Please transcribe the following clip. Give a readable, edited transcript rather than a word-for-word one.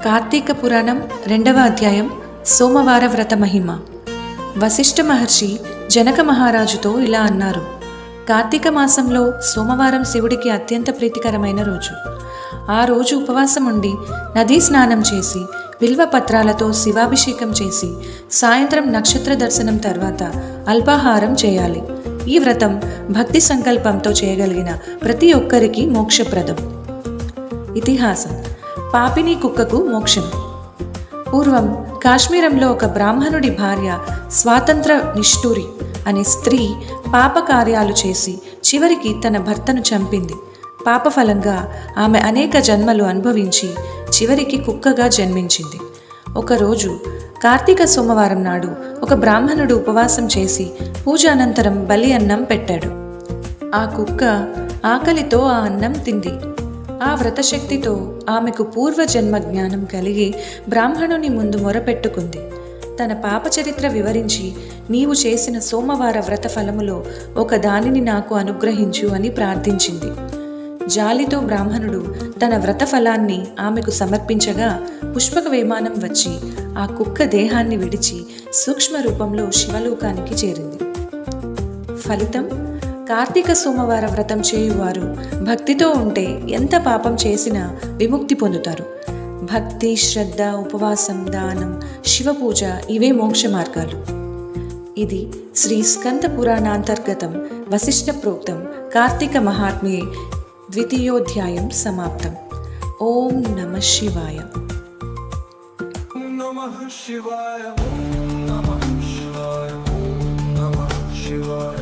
కార్తీక పురాణం 2వ అధ్యాయం సోమవార వ్రత మహిమ. వశిష్ఠ మహర్షి జనక మహారాజుతో ఇలా అన్నారు. కార్తీక మాసంలో సోమవారం శివుడికి అత్యంత ప్రీతికరమైన రోజు. ఆ రోజు ఉపవాసం ఉండి నదీ స్నానం చేసి బిల్వ పత్రాలతో శివాభిషేకం చేసి సాయంత్రం నక్షత్ర దర్శనం తర్వాత అల్పాహారం చేయాలి. ఈ వ్రతం భక్తి సంకల్పంతో చేయగలిగిన ప్రతి ఒక్కరికి మోక్షప్రదం. ఇతిహాసం. పాపిని కుక్కకు మోక్షం. పూర్వం కాశ్మీరంలో ఒక బ్రాహ్మణుడి భార్య స్వాతంత్ర నిష్ఠూరి అనే స్త్రీ పాపకార్యాలు చేసి చివరికి తన భర్తను చంపింది. పాపఫలంగా ఆమె అనేక జన్మలు అనుభవించి చివరికి కుక్కగా జన్మించింది. ఒకరోజు కార్తీక సోమవారం నాడు ఒక బ్రాహ్మణుడు ఉపవాసం చేసి పూజ అనంతరం బలి అన్నం పెట్టాడు. ఆ కుక్క ఆకలితో ఆ అన్నం తింది. ఆ వ్రతశక్తితో ఆమెకు పూర్వజన్మ జ్ఞానం కలిగి బ్రాహ్మణుని ముందు మొరపెట్టుకుంది. తన పాపచరిత్ర వివరించి, నీవు చేసిన సోమవార వ్రత ఫలములో ఒక దానిని నాకు అనుగ్రహించు అని ప్రార్థించింది. జాలితో బ్రాహ్మణుడు తన వ్రత ఫలాన్ని ఆమెకు సమర్పించగా పుష్పక విమానం వచ్చి ఆ కుక్క దేహాన్ని విడిచి సూక్ష్మ రూపంలో శివలోకానికి చేరింది. ఫలితం: కార్తీక సోమవార వ్రతం చేయువారు భక్తితో ఉంటే ఎంత పాపం చేసినా విముక్తి పొందుతారు. భక్తి, శ్రద్ధ, ఉపవాసం, దానం, శివపూజ ఇవే మోక్ష మార్గాలు. ఇది శ్రీ స్కంద పురాణాంతర్గతం వశిష్ఠ ప్రోక్తం కార్తీక మహాత్మ్యే 2వ సమాప్తం. ఓం నమః శివాయ. నమః శివాయ.